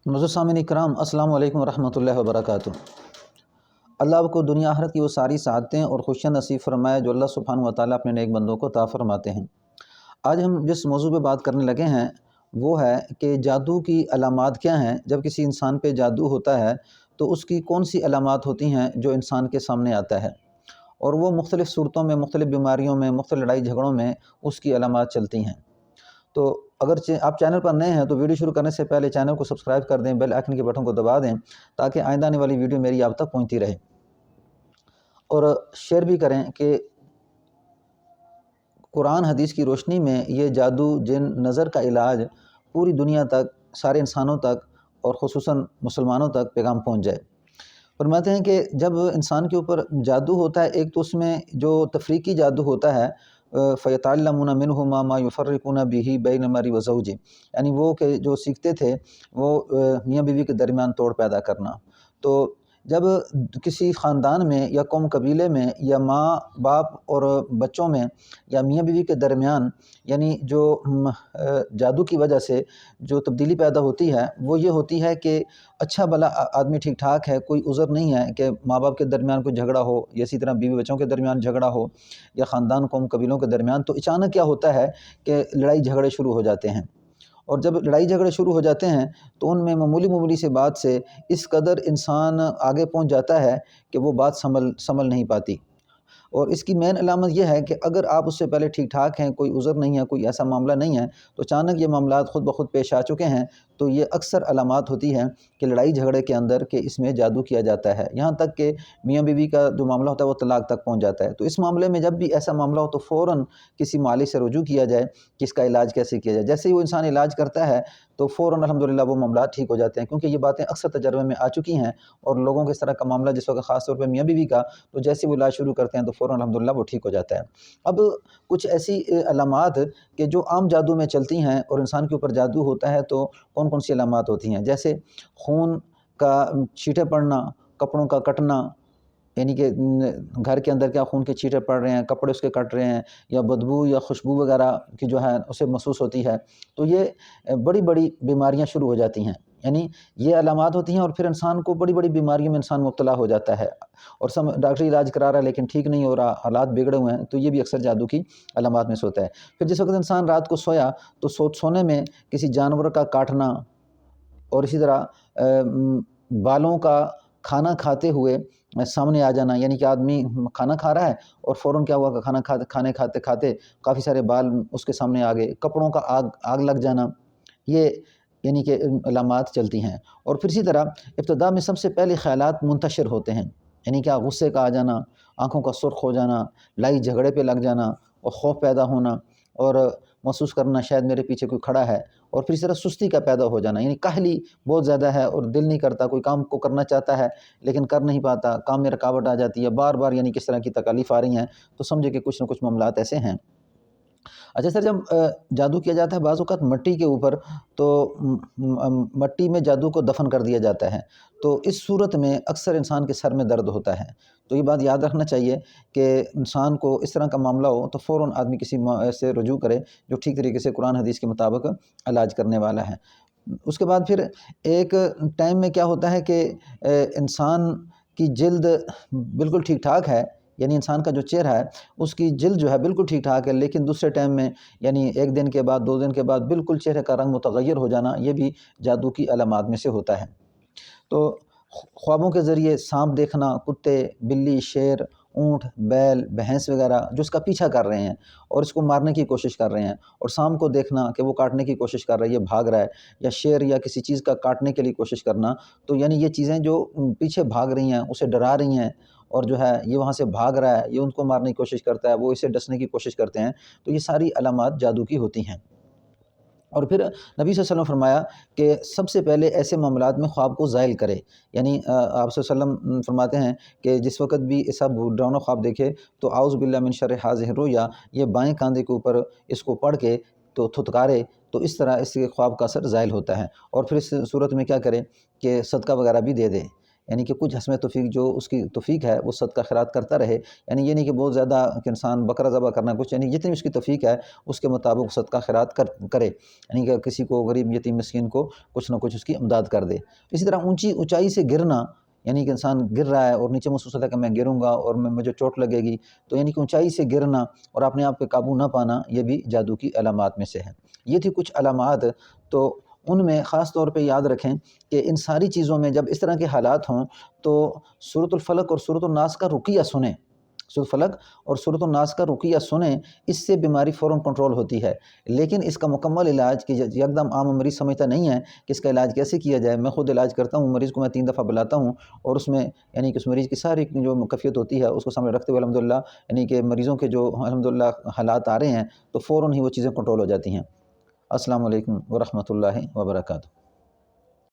معزز سامعین اکرام، السلام علیکم ورحمۃ اللہ وبرکاتہ۔ اللہ آپ کو دنیا آخرت کی وہ ساری سعادتیں اور خوشیاں نصیب فرمائے جو اللہ سبحانہ و تعالیٰ اپنے نیک بندوں کو عطا فرماتے ہیں۔ آج ہم جس موضوع پہ بات کرنے لگے ہیں وہ ہے کہ جادو کی علامات کیا ہیں۔ جب کسی انسان پہ جادو ہوتا ہے تو اس کی کون سی علامات ہوتی ہیں جو انسان کے سامنے آتا ہے، اور وہ مختلف صورتوں میں، مختلف بیماریوں میں، مختلف لڑائی جھگڑوں میں اس کی علامات چلتی ہیں۔ تو اگر آپ چینل پر نئے ہیں تو ویڈیو شروع کرنے سے پہلے چینل کو سبسکرائب کر دیں، بیل آئیکن کے بٹن کو دبا دیں تاکہ آئندہ آنے والی ویڈیو میری آپ تک پہنچتی رہے، اور شیئر بھی کریں کہ قرآن حدیث کی روشنی میں یہ جادو جن نظر کا علاج پوری دنیا تک، سارے انسانوں تک اور خصوصاً مسلمانوں تک پیغام پہنچ جائے۔ فرماتے ہیں کہ جب انسان کے اوپر جادو ہوتا ہے، ایک تو اس میں جو تفریقی جادو ہوتا ہے، فَيَتَعَلَّمُونَ مِنْهُ مَا يُفَرِّقُونَ بِهِ بَيْنَ الْمَرْءِ وَزَوْجِهِ، یعنی وہ کہ جو سیکھتے تھے وہ میاں بیوی کے درمیان توڑ پیدا کرنا۔ تو جب کسی خاندان میں یا قوم قبیلے میں یا ماں باپ اور بچوں میں یا میاں بیوی کے درمیان یعنی جو جادو کی وجہ سے جو تبدیلی پیدا ہوتی ہے وہ یہ ہوتی ہے کہ اچھا بھلا آدمی ٹھیک ٹھاک ہے، کوئی عذر نہیں ہے کہ ماں باپ کے درمیان کوئی جھگڑا ہو، یا اسی طرح بیوی بچوں کے درمیان جھگڑا ہو، یا خاندان قوم قبیلوں کے درمیان، تو اچانک کیا ہوتا ہے کہ لڑائی جھگڑے شروع ہو جاتے ہیں۔ اور جب لڑائی جھگڑے شروع ہو جاتے ہیں تو ان میں معمولی سے بات سے اس قدر انسان آگے پہنچ جاتا ہے کہ وہ بات سنبھل نہیں پاتی۔ اور اس کی مین علامت یہ ہے کہ اگر آپ اس سے پہلے ٹھیک ٹھاک ہیں، کوئی عذر نہیں ہے، کوئی ایسا معاملہ نہیں ہے، تو اچانک یہ معاملات خود بخود پیش آ چکے ہیں، تو یہ اکثر علامات ہوتی ہیں کہ لڑائی جھگڑے کے اندر کہ اس میں جادو کیا جاتا ہے، یہاں تک کہ میاں بیوی کا جو معاملہ ہوتا ہے وہ طلاق تک پہنچ جاتا ہے۔ تو اس معاملے میں جب بھی ایسا معاملہ ہو تو فوراً کسی معالج سے رجوع کیا جائے کہ اس کا علاج کیسے کیا جائے۔ جیسے ہی وہ انسان علاج کرتا ہے تو فوراً الحمدللہ وہ معاملات ٹھیک ہو جاتے ہیں، کیونکہ یہ باتیں اکثر تجربے میں آ چکی ہیں، اور لوگوں کے اس طرح کا معاملہ جس وقت خاص طور پہ میاں بیوی کا، تو جیسے وہ علاج شروع کرتے ہیں تو فوراً الحمدللہ وہ ٹھیک ہو جاتا ہے۔ اب کچھ ایسی علامات کہ جو عام جادو میں چلتی ہیں اور انسان کے اوپر جادو ہوتا ہے تو کون کون سی علامات ہوتی ہیں، جیسے خون کا چھینٹے پڑنا، کپڑوں کا کٹنا، یعنی کہ گھر کے اندر کیا خون کے چھینٹے پڑ رہے ہیں، کپڑے اس کے کٹ رہے ہیں، یا بدبو یا خوشبو وغیرہ کی جو ہے اسے محسوس ہوتی ہے، تو یہ بڑی بڑی بیماریاں شروع ہو جاتی ہیں۔ یعنی یہ علامات ہوتی ہیں اور پھر انسان کو بڑی بڑی بیماریوں میں انسان مبتلا ہو جاتا ہے، اور ڈاکٹری علاج کرا رہا ہے لیکن ٹھیک نہیں ہو رہا، حالات بگڑے ہوئے ہیں، تو یہ بھی اکثر جادو کی علامات میں سے ہوتا ہے۔ پھر جس وقت انسان رات کو سویا تو سونے میں کسی جانور کا کاٹنا، اور اسی طرح بالوں کا کھانا کھاتے ہوئے سامنے آ جانا، یعنی کہ آدمی کھانا کھا رہا ہے اور فوراً کیا ہوا کہ کھانے کھاتے کھاتے کافی سارے بال اس کے سامنے آ گئے، کپڑوں کا آگ لگ جانا، یہ یعنی کہ علامات چلتی ہیں۔ اور پھر اسی طرح ابتدا میں سب سے پہلے خیالات منتشر ہوتے ہیں، یعنی کہ غصے کا آ جانا، آنکھوں کا سرخ ہو جانا، لڑائی جھگڑے پہ لگ جانا، اور خوف پیدا ہونا، اور محسوس کرنا شاید میرے پیچھے کوئی کھڑا ہے، اور پھر اس طرح سستی کا پیدا ہو جانا، یعنی کاہلی بہت زیادہ ہے اور دل نہیں کرتا، کوئی کام کو کرنا چاہتا ہے لیکن کر نہیں پاتا، کام میں رکاوٹ آ جاتی ہے، بار بار یعنی کس طرح کی تکالیف آ رہی ہیں، تو سمجھے کہ کچھ نہ کچھ معاملات ایسے ہیں۔ اچھا سر، جب جادو کیا جاتا ہے بعض اوقات مٹی کے اوپر، تو مٹی میں جادو کو دفن کر دیا جاتا ہے، تو اس صورت میں اکثر انسان کے سر میں درد ہوتا ہے۔ تو یہ بات یاد رکھنا چاہیے کہ انسان کو اس طرح کا معاملہ ہو تو فوراً آدمی کسی سے رجوع کرے جو ٹھیک طریقے سے قرآن حدیث کے مطابق علاج کرنے والا ہے۔ اس کے بعد پھر ایک ٹائم میں کیا ہوتا ہے کہ انسان کی جلد بالکل ٹھیک ٹھاک ہے، یعنی انسان کا جو چہرہ ہے اس کی جلد جو ہے بالکل ٹھیک ٹھاک ہے، لیکن دوسرے ٹائم میں یعنی ایک دن کے بعد، 2 دن کے بعد بالکل چہرے کا رنگ متغیر ہو جانا، یہ بھی جادو کی علامات میں سے ہوتا ہے۔ تو خوابوں کے ذریعے سانپ دیکھنا، کتے، بلی، شیر، اونٹ، بیل، بھینس وغیرہ جو اس کا پیچھا کر رہے ہیں اور اس کو مارنے کی کوشش کر رہے ہیں، اور سانپ کو دیکھنا کہ وہ کاٹنے کی کوشش کر رہا ہے، یہ بھاگ رہا ہے، یا شیر یا کسی چیز کا کاٹنے کے لیے کوشش کرنا، تو یعنی یہ چیزیں جو پیچھے بھاگ رہی ہیں، اسے ڈرا رہی ہیں، اور جو ہے یہ وہاں سے بھاگ رہا ہے، یہ ان کو مارنے کی کوشش کرتا ہے، وہ اسے ڈسنے کی کوشش کرتے ہیں، تو یہ ساری علامات جادو کی ہوتی ہیں۔ اور پھر نبی صلی اللہ علیہ وسلم فرمایا کہ سب سے پہلے ایسے معاملات میں خواب کو زائل کرے، یعنی آپ صلی اللہ علیہ وسلم فرماتے ہیں کہ جس وقت بھی ایسا ڈراؤنا خواب دیکھے تو اعوذ باللہ من شر ھذہ الرؤیا، یہ بائیں کاندھے کے اوپر اس کو پڑھ کے تو تھتکارے، تو اس طرح اس کے خواب کا اثر زائل ہوتا ہے۔ اور پھر اس صورت میں کیا کرے کہ صدقہ وغیرہ بھی دے دے، یعنی کہ کچھ حسب توفیق جو اس کی توفیق ہے وہ صدقہ خیرات کرتا رہے، یعنی یہ نہیں کہ بہت زیادہ کہ انسان بکرا ذبح کرنا کچھ، یعنی جتنی اس کی توفیق ہے اس کے مطابق صدقہ خیرات کرے، یعنی کہ کسی کو غریب یتیم مسکین کو کچھ نہ کچھ اس کی امداد کر دے۔ اسی طرح اونچائی سے گرنا، یعنی کہ انسان گر رہا ہے اور نیچے محسوس ہوتا ہے کہ میں گروں گا اور مجھے چوٹ لگے گی، تو یعنی کہ اونچائی سے گرنا اور اپنے آپ پہ قابو نہ پانا، یہ بھی جادو کی علامات میں سے ہے۔ یہ تھی کچھ علامات، تو ان میں خاص طور پہ یاد رکھیں کہ ان ساری چیزوں میں جب اس طرح کے حالات ہوں تو سورۃ الفلق اور سورۃ الناس کا رقیہ سنیں، سورۃ الفلق اور سورۃ الناس کا رقیہ سنیں، اس سے بیماری فوراً کنٹرول ہوتی ہے۔ لیکن اس کا مکمل علاج کہ یکدم عام مریض سمجھتا نہیں ہے کہ اس کا علاج کیسے کیا جائے۔ میں خود علاج کرتا ہوں، مریض کو میں 3 دفعہ بلاتا ہوں اور اس میں یعنی کہ اس مریض کی ساری جو کیفیت ہوتی ہے اس کو سامنے رکھتے ہوئے الحمدللہ یعنی کہ مریضوں کے جو الحمدللہ حالات آ رہے ہیں تو فوراً ہی وہ چیزیں کنٹرول ہو جاتی ہیں۔ السلام علیکم ورحمۃ اللہ وبرکاتہ۔